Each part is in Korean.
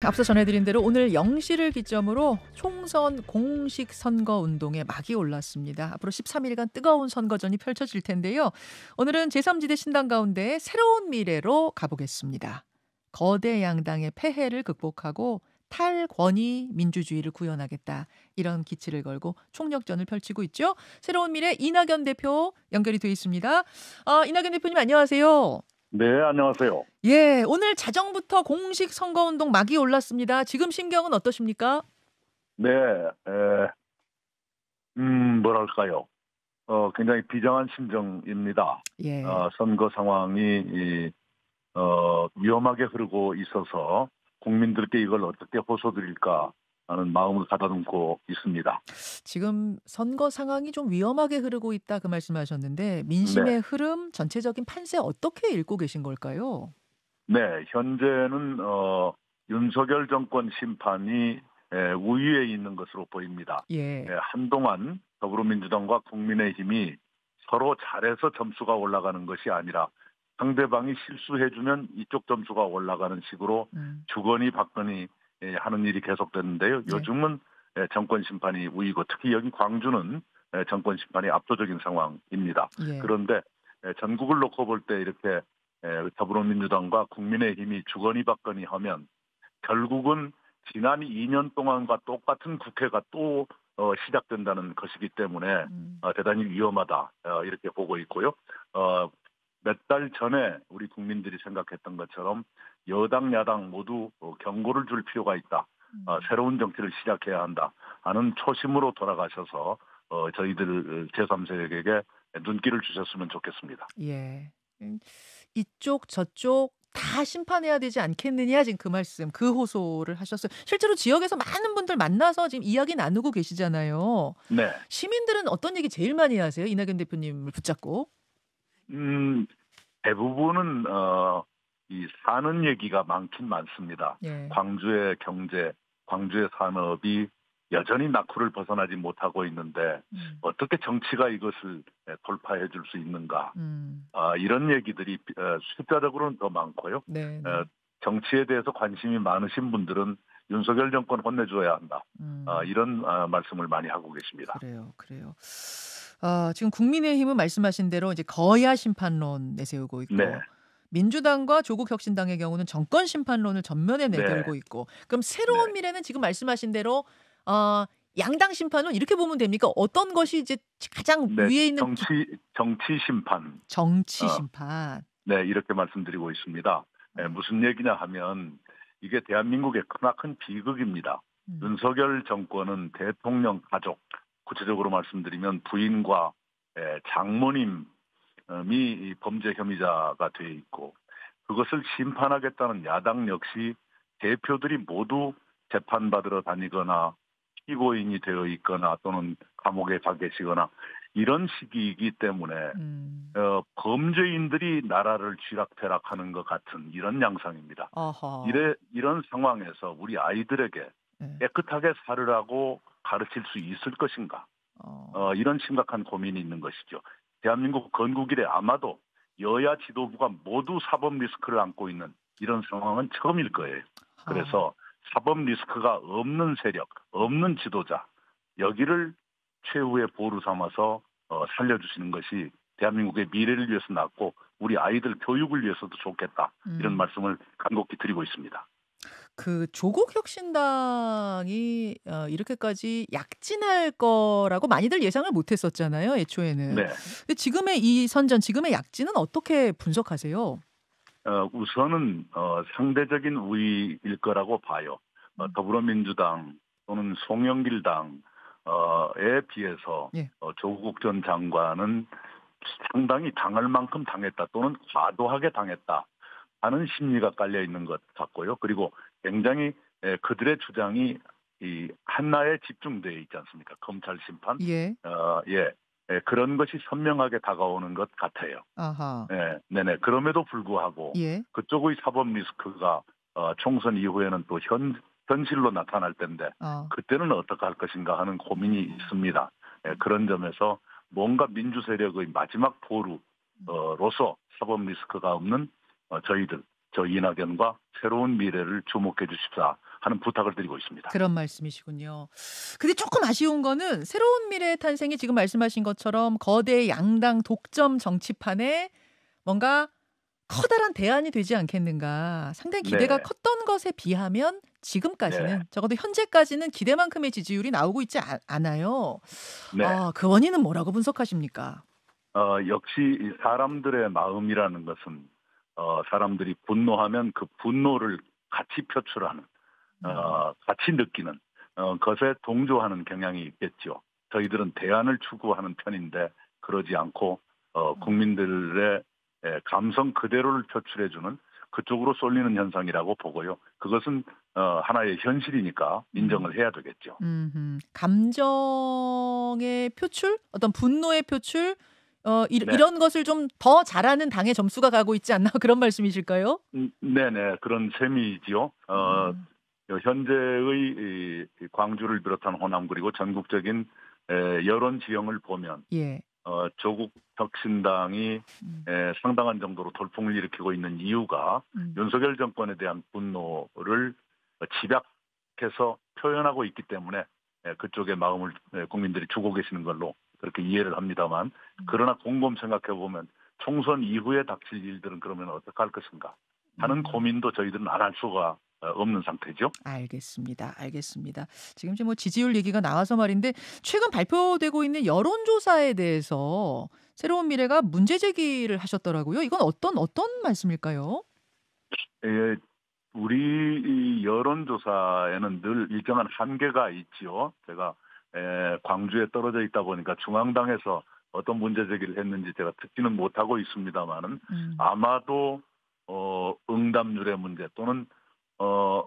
앞서 전해드린 대로 오늘 0시를 기점으로 총선 공식 선거 운동에 막이 올랐습니다. 앞으로 13일간 뜨거운 선거전이 펼쳐질 텐데요. 오늘은 제3지대 신당 가운데 새로운 미래로 가보겠습니다. 거대 양당의 폐해를 극복하고 탈권위 민주주의를 구현하겠다. 이런 기치를 걸고 총력전을 펼치고 있죠. 새로운 미래 이낙연 대표 연결이 돼 있습니다. 이낙연 대표님 안녕하세요. 네, 안녕하세요. 예, 오늘 자정부터 공식 선거운동 막이 올랐습니다. 지금 심경은 어떠십니까? 네, 뭐랄까요. 굉장히 비장한 심정입니다. 예. 선거 상황이, 위험하게 흐르고 있어서 국민들께 이걸 어떻게 호소드릴까 하는 마음을 가다듬고 있습니다. 지금 선거 상황이 좀 위험하게 흐르고 있다 그 말씀하셨는데 네, 민심의 흐름, 전체적인 판세 어떻게 읽고 계신 걸까요? 네, 현재는, 윤석열 정권 심판이 우위에 있는 것으로 보입니다. 예. 한동안 더불어민주당과 국민의힘이 서로 잘해서 점수가 올라가는 것이 아니라 상대방이 실수해주면 이쪽 점수가 올라가는 식으로 음. 주거니 받거니 하는 일이 계속됐는데요. 네. 요즘은 정권 심판이 우위고 특히 여기 광주는 정권 심판이 압도적인 상황입니다. 예. 그런데 전국을 놓고 볼 때 이렇게 더불어민주당과 국민의힘이 주거니 받거니 하면 결국은 지난 2년 동안과 똑같은 국회가 또 시작된다는 것이기 때문에 음. 대단히 위험하다 이렇게 보고 있고요. 몇 달 전에 우리 국민들이 생각했던 것처럼 여당 야당 모두 경고를 줄 필요가 있다. 새로운 정치를 시작해야 한다 하는 초심으로 돌아가셔서 저희들 제3세력에게 눈길을 주셨으면 좋겠습니다. 예. 이쪽 저쪽 다 심판해야 되지 않겠느냐 지금 그 말씀, 그 호소를 하셨어요. 실제로 지역에서 많은 분들 만나서 지금 이야기 나누고 계시잖아요. 네. 시민들은 어떤 얘기 제일 많이 하세요? 이낙연 대표님을 붙잡고. 대부분은 이 사는 얘기가 많긴 많습니다. 예. 광주의 경제, 광주의 산업이 여전히 낙후를 벗어나지 못하고 있는데 어떻게 정치가 이것을 돌파해 줄 수 있는가? 음. 이런 얘기들이 숫자적으로는 더 많고요. 네, 네. 정치에 대해서 관심이 많으신 분들은 윤석열 정권 혼내줘야 한다. 음. 이런 말씀을 많이 하고 계십니다. 그래요, 그래요. 지금 국민의힘은 말씀하신 대로 이제 거야 심판론 내세우고 네, 있고, 민주당과 조국혁신당의 경우는 정권 심판론을 전면에 네, 내걸고 있고, 그럼 네. 새로운 미래는 지금 말씀하신 대로 어, 양당 심판론 이렇게 보면 됩니까? 어떤 것이 이제 가장 네, 위에 있는 정치 심판. 정치 어, 심판? 네, 이렇게 말씀드리고 있습니다. 어. 무슨 얘기냐 하면 이게 대한민국의 크나큰 비극입니다. 음. 윤석열 정권은 대통령 가족, 구체적으로 말씀드리면 부인과 장모님이 이 범죄 혐의자가 돼 있고 그것을 심판하겠다는 야당 역시 대표들이 모두 재판받으러 다니거나 피고인이 되어 있거나 또는 감옥에 가 계시거나 이런 시기이기 때문에 음. 범죄인들이 나라를 쥐락펴락하는 것 같은 이런 양상입니다. 아하. 이런 상황에서 우리 아이들에게 네. 깨끗하게 살으라고 가르칠 수 있을 것인가? 어. 이런 심각한 고민이 있는 것이죠. 대한민국 건국 이래 아마도 여야 지도부가 모두 사법 리스크를 안고 있는 이런 상황은 처음일 거예요. 아. 그래서 사법 리스크가 없는 세력, 없는 지도자, 여기를 최후의 보루 삼아서 살려주시는 것이 대한민국의 미래를 위해서 낫고 우리 아이들 교육을 위해서도 좋겠다. 이런 음. 말씀을 간곡히 드리고 있습니다. 그 조국 혁신당이 이렇게까지 약진할 거라고 많이들 예상을 못 했었잖아요, 애초에는. 네. 근데 지금의 이 선전, 지금의 약진은 어떻게 분석하세요? 우선은 상대적인 우위일 거라고 봐요. 음. 더불어민주당 또는 송영길당에 비해서 예. 조국 전 장관은 상당히 당할 만큼 당했다 또는 과도하게 당했다 하는 심리가 깔려 있는 것 같고요. 그리고 굉장히 그들의 주장이 이 한나에 집중되어 있지 않습니까? 검찰 심판, 예. 예, 그런 것이 선명하게 다가오는 것 같아요. 아하. 네, 네네. 그럼에도 불구하고 예. 그쪽의 사법 리스크가 총선 이후에는 또 현실로 나타날 텐데 어. 그때는 어떻게 할 것인가 하는 고민이 있습니다. 그런 점에서 뭔가 민주 세력의 마지막 보루로서 사법 리스크가 없는 저희들, 저 이낙연과 새로운 미래를 주목해 주십사 하는 부탁을 드리고 있습니다. 그런 말씀이시군요. 근데 조금 아쉬운 거는 새로운 미래의 탄생이 지금 말씀하신 것처럼 거대 양당 독점 정치판에 뭔가 커다란 대안이 되지 않겠는가. 상당히 기대가 네, 컸던 것에 비하면 네, 지금까지는 적어도 현재까지는 기대만큼의 지지율이 나오고 있지 않아요. 네. 그 원인은 뭐라고 분석하십니까? 역시 이 사람들의 마음이라는 것은 사람들이 분노하면 그 분노를 같이 표출하는, 음. 같이 느끼는 것에 동조하는 경향이 있겠죠. 저희들은 대안을 추구하는 편인데 그러지 않고 국민들의 감성 그대로를 표출해주는 그쪽으로 쏠리는 현상이라고 보고요. 그것은 하나의 현실이니까 음. 인정을 해야 되겠죠. 감정의 표출, 어떤 분노의 표출, 네. 이런 것을 좀 더 잘하는 당의 점수가 가고 있지 않나 그런 말씀이실까요? 네네. 그런 셈이지요. 음. 현재의 이 광주를 비롯한 호남 그리고 전국적인 여론 지형을 보면 예. 조국 혁신당이 음. 상당한 정도로 돌풍을 일으키고 있는 이유가 음. 윤석열 정권에 대한 분노를 집약해서 표현하고 있기 때문에 그쪽의 마음을 국민들이 주고 계시는 걸로 그렇게 이해를 합니다만 음. 그러나 곰곰 생각해 보면 총선 이후에 닥칠 일들은 그러면 어떻게 할 것인가 하는 음. 고민도 저희들은 안 할 수가 없는 상태죠. 알겠습니다. 알겠습니다. 지금 이제 뭐 지지율 얘기가 나와서 말인데 최근 발표되고 있는 여론조사에 대해서 새로운 미래가 문제 제기를 하셨더라고요. 이건 어떤 말씀일까요? 예, 우리 이 여론조사에는 늘 일정한 한계가 있지요. 제가 광주에 떨어져 있다 보니까 중앙당에서 어떤 문제 제기를 했는지 제가 듣지는 못하고 있습니다만은 음. 아마도 응답률의 문제 또는 어,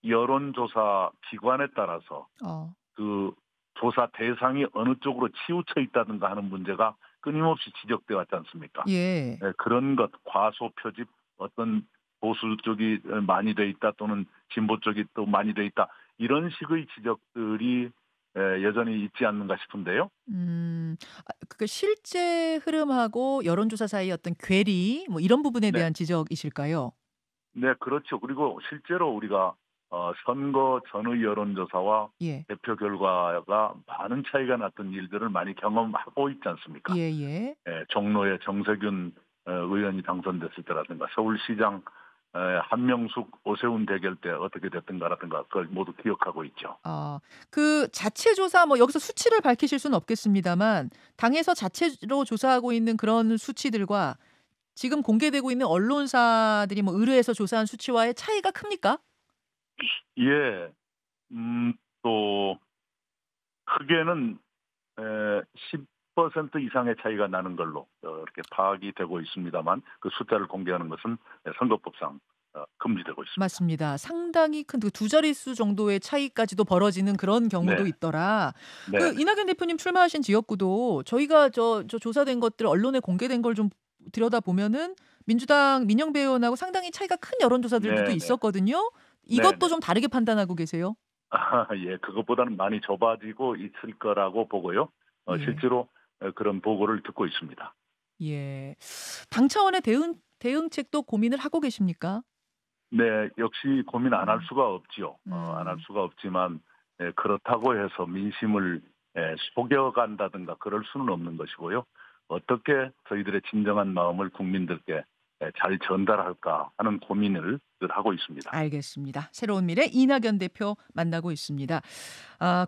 여론조사 기관에 따라서 어. 그 조사 대상이 어느 쪽으로 치우쳐 있다든가 하는 문제가 끊임없이 지적돼 왔지 않습니까? 예. 그런 것, 과소 표집, 어떤 보수 쪽이 많이 돼 있다 또는 진보 쪽이 또 많이 돼 있다 이런 식의 지적들이 여전히 있지 않는가 싶은데요. 음. 그 실제 흐름하고 여론조사 사이의 어떤 괴리 뭐 이런 부분에 네, 대한 지적이실까요? 네, 그렇죠. 그리고 실제로 우리가 선거 전의 여론조사와 예. 대표 결과가 많은 차이가 났던 일들을 많이 경험하고 있지 않습니까? 예예. 종로에 정세균 의원이 당선됐을 때라든가 서울시장 한명숙 오세훈 대결 때 어떻게 됐던가라든가 그걸 모두 기억하고 있죠. 그 자체 조사 뭐 여기서 수치를 밝히실 수는 없겠습니다만 당에서 자체로 조사하고 있는 그런 수치들과 지금 공개되고 있는 언론사들이 뭐 의뢰해서 조사한 수치와의 차이가 큽니까? 예, 또 크게는 10% 이상의 차이가 나는 걸로 이렇게 파악이 되고 있습니다만 그 숫자를 공개하는 것은 선거법상 금지되고 있습니다. 맞습니다. 상당히 큰 그 두 자릿수 정도의 차이까지도 벌어지는 그런 경우도 네, 있더라. 네, 그 네. 이낙연 대표님 출마하신 지역구도 저희가 저 조사된 것들 언론에 공개된 걸 좀 들여다보면은 민주당 민영배 의원하고 상당히 차이가 큰 여론조사들도 또 네, 네, 있었거든요. 네, 이것도 네. 좀 다르게 판단하고 계세요? 예, 그것보다는 많이 좁아지고 있을 거라고 보고요. 예. 실제로 그런 보고를 듣고 있습니다. 예. 당 차원의 대응책도 고민을 하고 계십니까? 네, 역시 고민 안 할 음. 수가 없지요. 안 할 음. 수가 없지만 그렇다고 해서 민심을 속여간다든가 그럴 수는 없는 것이고요. 어떻게 저희들의 진정한 마음을 국민들께 잘 전달할까 하는 고민을 늘 하고 있습니다. 알겠습니다. 새로운 미래 이낙연 대표 만나고 있습니다.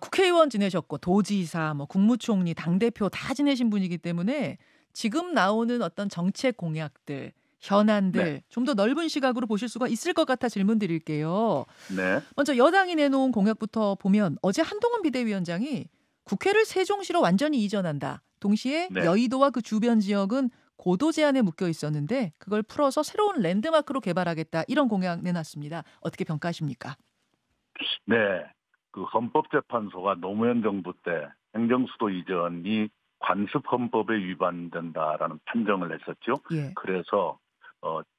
국회의원 지내셨고 도지사, 뭐 국무총리, 당대표 다 지내신 분이기 때문에 지금 나오는 어떤 정책 공약들, 네, 현안들 좀 더 넓은 시각으로 보실 수가 있을 것 같아 질문 드릴게요. 네, 먼저 여당이 내놓은 공약부터 보면 어제 한동훈 비대위원장이 국회를 세종시로 완전히 이전한다. 동시에 네, 여의도와 그 주변 지역은 고도 제한에 묶여 있었는데 그걸 풀어서 새로운 랜드마크로 개발하겠다. 이런 공약 내놨습니다. 어떻게 평가하십니까? 네. 그 헌법재판소가 노무현 정부 때 행정수도 이전이 관습헌법에 위반된다라는 판정을 했었죠. 예. 그래서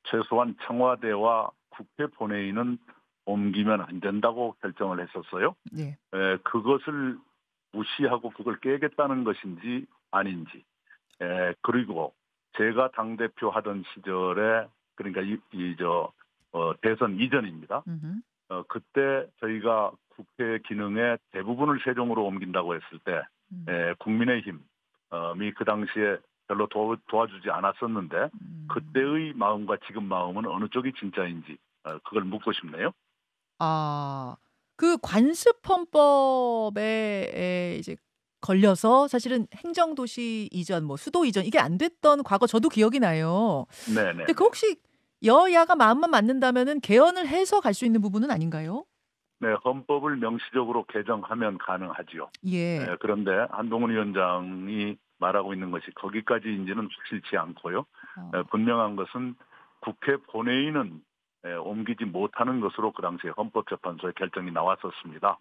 최소한 청와대와 국회 본회의는 옮기면 안 된다고 결정을 했었어요. 네. 그것을 무시하고 그걸 깨겠다는 것인지 아닌지. 그리고 제가 당대표 하던 시절에 그러니까 대선 이전입니다. 음흠. 그때 저희가 국회 기능의 대부분을 세종으로 옮긴다고 했을 때 국민의힘이 그 당시에 별로 도와주지 않았었는데 그때의 마음과 지금 마음은 어느 쪽이 진짜인지 그걸 묻고 싶네요. 아, 그 관습헌법에 이제 걸려서 사실은 행정도시 이전, 뭐 수도 이전 이게 안 됐던 과거 저도 기억이 나요. 네네. 근데 그 혹시 여야가 마음만 맞는다면은 개헌을 해서 갈 수 있는 부분은 아닌가요? 네, 헌법을 명시적으로 개정하면 가능하지요. 예. 그런데 한동훈 위원장이 말하고 있는 것이 거기까지인지는 확실치 않고요. 어. 분명한 것은 국회 본회의는 옮기지 못하는 것으로 그 당시에 헌법재판소의 결정이 나왔었습니다.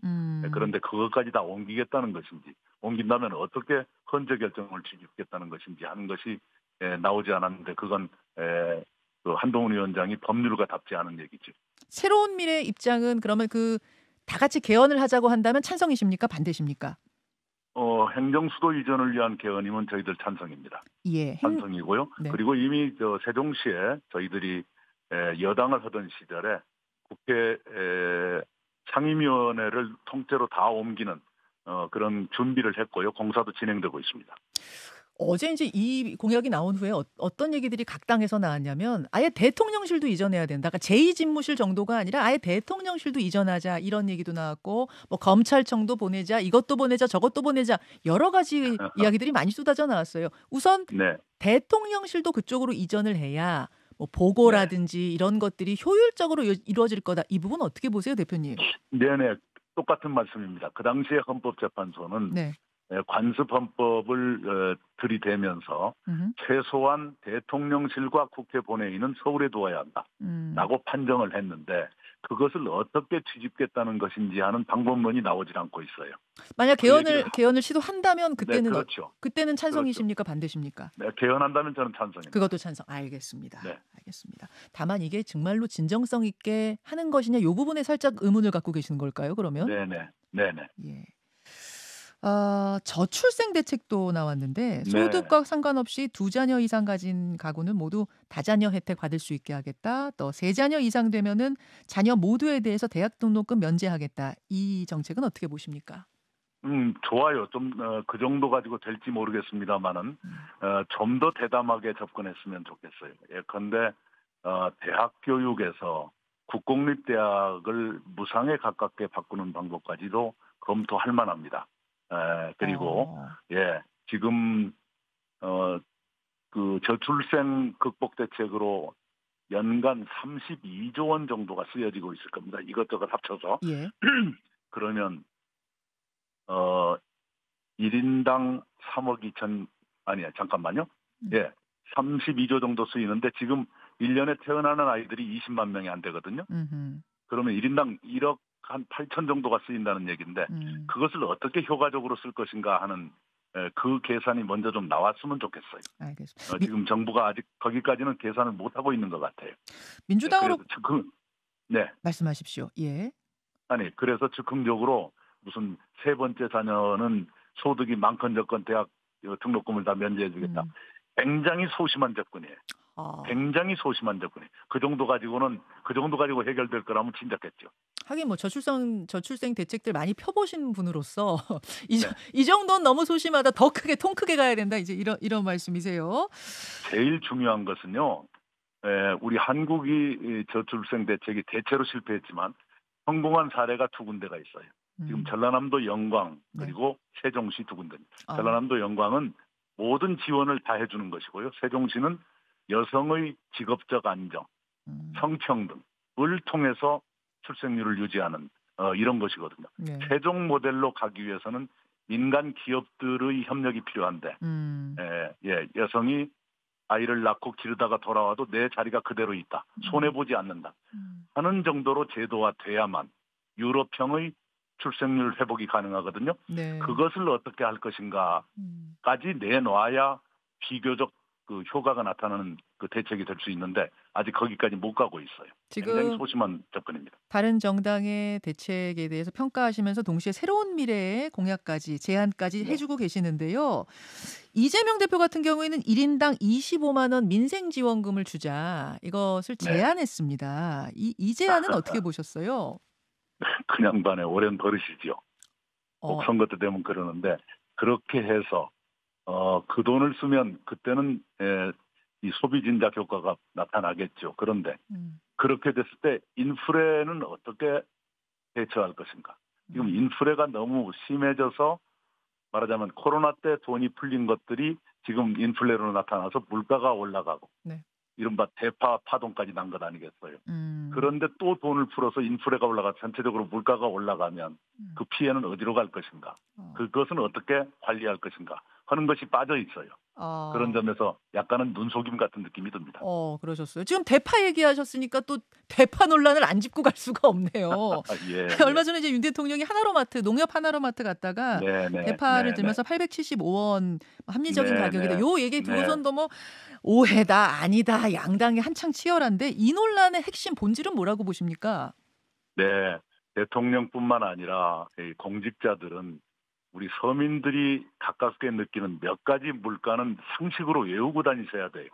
그런데 그것까지 다 옮기겠다는 것인지, 옮긴다면 어떻게 헌재 결정을 취집하겠다는 것인지 하는 것이 나오지 않았는데 그건 그 한동훈 위원장이 법률과 답지 않은 얘기죠. 새로운 미래 입장은 그러면 그 다 같이 개헌을 하자고 한다면 찬성이십니까? 반대십니까? 행정수도 이전을 위한 개헌이면 저희들 찬성입니다. 예. 찬성이고요. 네. 그리고 이미 세종시에 저희들이 여당을 하던 시절에 국회 상임위원회를 통째로 다 옮기는 그런 준비를 했고요. 공사도 진행되고 있습니다. 어제 이제 이 공약이 나온 후에 어떤 얘기들이 각 당에서 나왔냐면 아예 대통령실도 이전해야 된다. 그러니까 제2집무실 정도가 아니라 아예 대통령실도 이전하자 이런 얘기도 나왔고 뭐 검찰청도 보내자 이것도 보내자 저것도 보내자 여러 가지 이야기들이 많이 쏟아져 나왔어요. 우선 네. 대통령실도 그쪽으로 이전을 해야 뭐 네. 보고라든지 이런 것들이 효율적으로 이루어질 거다. 이 부분 어떻게 보세요, 대표님? 네네. 똑같은 말씀입니다. 그 당시에 헌법재판소는 네. 관습헌법을 들이대면서 최소한 대통령실과 국회 본회의는 서울에 두어야 한다라고 판정을 했는데 그것을 어떻게 뒤집겠다는 것인지 하는 방법론이 나오질 않고 있어요. 만약 개헌을 시도한다면 그때는 네, 그렇죠. 그때는 찬성이십니까? 반대십니까? 네, 개헌한다면 저는 찬성입니다. 그것도 찬성. 알겠습니다. 네. 알겠습니다. 다만 이게 정말로 진정성 있게 하는 것이냐 이 부분에 살짝 의문을 갖고 계시는 걸까요? 그러면? 네네. 예. 저출생 대책도 나왔는데 네. 소득과 상관없이 2자녀 이상 가진 가구는 모두 다자녀 혜택 받을 수 있게 하겠다. 또 3자녀 이상 되면은 자녀 모두에 대해서 대학 등록금 면제하겠다. 이 정책은 어떻게 보십니까? 좋아요. 좀 그 정도 가지고 될지 모르겠습니다만은 좀 더 대담하게 접근했으면 좋겠어요. 예컨대 대학 교육에서 국공립대학을 무상에 가깝게 바꾸는 방법까지도 검토할 만합니다. 그리고 지금 그 저출생 극복 대책으로 연간 32조 원 정도가 쓰여지고 있을 겁니다. 이것저것 합쳐서. 예. 그러면 1인당 3억 2천 아니야 잠깐만요. 32조 정도 쓰이는데 지금 1년에 태어나는 아이들이 20만 명이 안 되거든요. 그러면 1인당 1억 한 8천 정도가 쓰인다는 얘기인데 그것을 어떻게 효과적으로 쓸 것인가 하는 그 계산이 먼저 좀 나왔으면 좋겠어요. 알겠습니다. 지금 정부가 아직 거기까지는 계산을 못하고 있는 것 같아요. 민주당으로 네. 말씀하십시오. 예. 아니 그래서 즉흥적으로 무슨 세 번째 자녀는 소득이 많건적건 대학 등록금을 다 면제해 주겠다. 굉장히 소심한 접근이에요. 굉장히 소심한 접근이에요. 그 정도 가지고 해결될 거라면 진작했죠. 하긴 뭐 저출생 대책들 많이 펴보신 분으로서 이 정도는 너무 소심하다. 더 크게 통 크게 가야 된다. 이제 이런 말씀이세요. 제일 중요한 것은요. 우리 한국이 저출생 대책이 대체로 실패했지만 성공한 사례가 2군데가 있어요. 지금 전라남도 영광 그리고 세종시 2군데입니다. 전라남도 영광은 모든 지원을 다 해주는 것이고요. 세종시는 여성의 직업적 안정, 성평등을 통해서 출생률을 유지하는 이런 것이거든요. 세종 모델로 가기 위해서는 민간 기업들의 협력이 필요한데 여성이 아이를 낳고 기르다가 돌아와도 내 자리가 그대로 있다. 손해보지 않는다. 하는 정도로 제도화돼야만 유럽형의 출생률 회복이 가능하거든요. 그것을 어떻게 할 것인가까지 내놔야 비교적 그 효과가 나타나는 그 대책이 될 수 있는데 아직 거기까지 못 가고 있어요. 굉장히 소심한 접근입니다. 다른 정당의 대책에 대해서 평가하시면서 동시에 새로운 미래의 공약까지 제안까지 해주고 계시는데요. 이재명 대표 같은 경우에는 1인당 25만 원 민생지원금을 주자 이것을 제안했습니다. 이 제안은 어떻게 보셨어요? 그 양반의 오랜 버릇이지요. 꼭 어. 선거 때 되면 그러는데 그렇게 해서 그 돈을 쓰면 그때는 이 소비 진작 효과가 나타나겠죠. 그런데 음. 그렇게 됐을 때 인플레는 어떻게 대처할 것인가? 지금 인플레가 너무 심해져서 말하자면 코로나 때 돈이 풀린 것들이 지금 인플레로 나타나서 물가가 올라가고 네. 이른바 대파 파동까지 난 것 아니겠어요. 음. 그런데 또 돈을 풀어서 인플레가 올라가 전체적으로 물가가 올라가면 그 피해는 어디로 갈 것인가? 그것은 어떻게 관리할 것인가 하는 것이 빠져 있어요. 그런 점에서 약간은 눈속임 같은 느낌이 듭니다. 그러셨어요. 지금 대파 얘기하셨으니까 또 대파 논란을 안 짚고 갈 수가 없네요. 예, 얼마 전에 이제 윤 대통령이 하나로마트, 농협 하나로마트 갔다가 대파를 들면서 875원 합리적인 가격이다. 요 얘기 들어선도 뭐 오해다, 아니다, 양당이 한창 치열한데 이 논란의 핵심 본질은 뭐라고 보십니까? 네, 대통령뿐만 아니라 공직자들은 우리 서민들이 가깝게 느끼는 몇 가지 물가는 상식으로 외우고 다니셔야 돼요.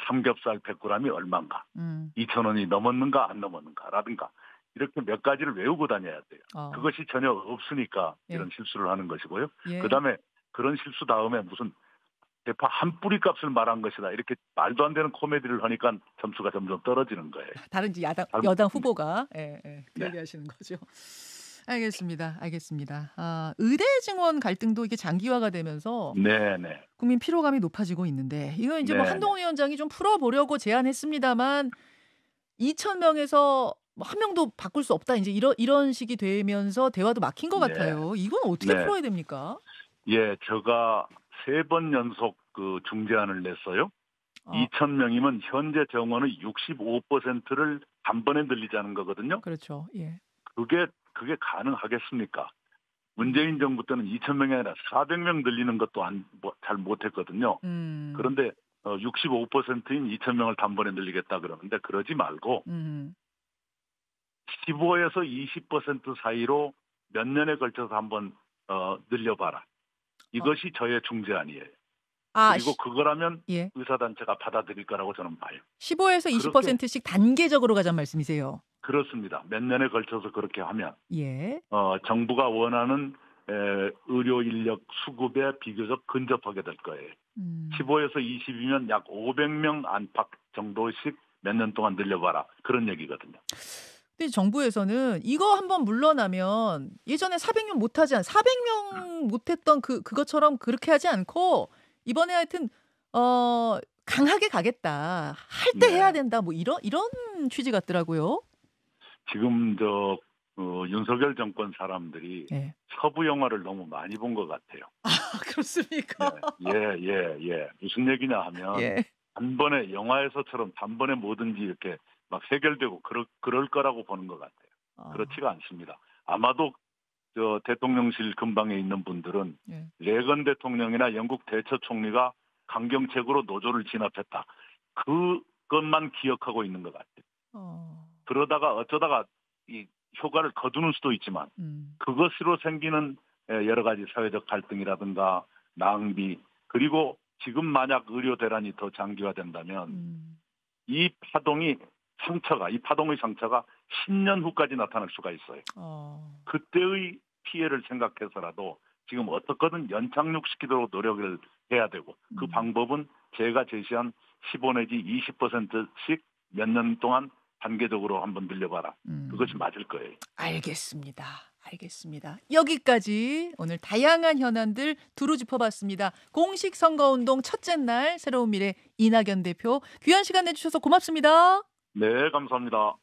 삼겹살 100g이 얼마인가, 2,000원이 넘었는가 안 넘었는가라든가 이렇게 몇 가지를 외우고 다녀야 돼요. 그것이 전혀 없으니까 이런 실수를 하는 것이고요. 그다음에 그런 실수 다음에 무슨 대파 한 뿌리 값을 말한 것이다. 이렇게 말도 안 되는 코미디를 하니까 점수가 점점 떨어지는 거예요. 다른 여당 후보가 그 얘기하시는 거죠. 알겠습니다. 의대 증원 갈등도 이게 장기화가 되면서 국민 피로감이 높아지고 있는데 이거 이제 뭐 한동훈 위원장이 좀 풀어보려고 제안했습니다만 2,000명에서 한 명도 바꿀 수 없다. 이제 이런 식이 되면서 대화도 막힌 것 같아요. 이건 어떻게 풀어야 됩니까? 예, 제가 3번 연속 그 중재안을 냈어요. 2,000명이면 현재 정원의 65%를 단번에 늘리자는 거거든요. 그렇죠. 예. 그게 가능하겠습니까? 문재인 정부 때는 2,000명이 아니라 400명 늘리는 것도 잘 못했거든요. 그런데 65%인 2,000명을 단번에 늘리겠다 그러는데 그러지 말고 15에서 20% 사이로 몇 년에 걸쳐서 한번 늘려봐라. 이것이 저의 중재안이에요. 그리고 그거라면 의사단체가 받아들일 거라고 저는 봐요. 15에서 20%씩 단계적으로 가자는 말씀이세요? 그렇습니다. 몇 년에 걸쳐서 그렇게 하면 정부가 원하는 의료 인력 수급에 비교적 근접하게 될 거예요. 15에서 20이면 약 500명 안팎 정도씩 몇 년 동안 늘려봐라. 그런 얘기거든요. 근데 정부에서는 이거 한번 물러나면 예전에 400명 못했던 그것처럼 그렇게 하지 않고 이번에 하여튼 강하게 가겠다. 할 때 해야 된다. 뭐 이런 취지 같더라고요. 지금 윤석열 정권 사람들이 서부 영화를 너무 많이 본 것 같아요. 그렇습니까? 예. 무슨 얘기냐 하면 단번에 영화에서처럼 단번에 뭐든지 이렇게 막 해결되고 그럴 거라고 보는 것 같아요. 그렇지가 않습니다. 아마도 대통령실 근방에 있는 분들은 레건 대통령이나 영국 대처 총리가 강경책으로 노조를 진압했다. 그것만 기억하고 있는 것 같아요. 그러다가 어쩌다가 이 효과를 거두는 수도 있지만 그것으로 생기는 여러 가지 사회적 갈등이라든가 낭비 그리고 지금 만약 의료 대란이 더 장기화된다면 이 파동의 상처가 10년 후까지 나타날 수가 있어요. 그때의 피해를 생각해서라도 지금 어떻게든 연착륙시키도록 노력을 해야 되고 그 방법은 제가 제시한 15 내지 20%씩 몇 년 동안 단계적으로 한번 늘려봐라. 그것이 맞을 거예요. 알겠습니다. 여기까지 오늘 다양한 현안들 두루 짚어봤습니다. 공식 선거운동 첫째 날 새로운 미래 이낙연 대표 귀한 시간 내주셔서 고맙습니다. 네, 감사합니다.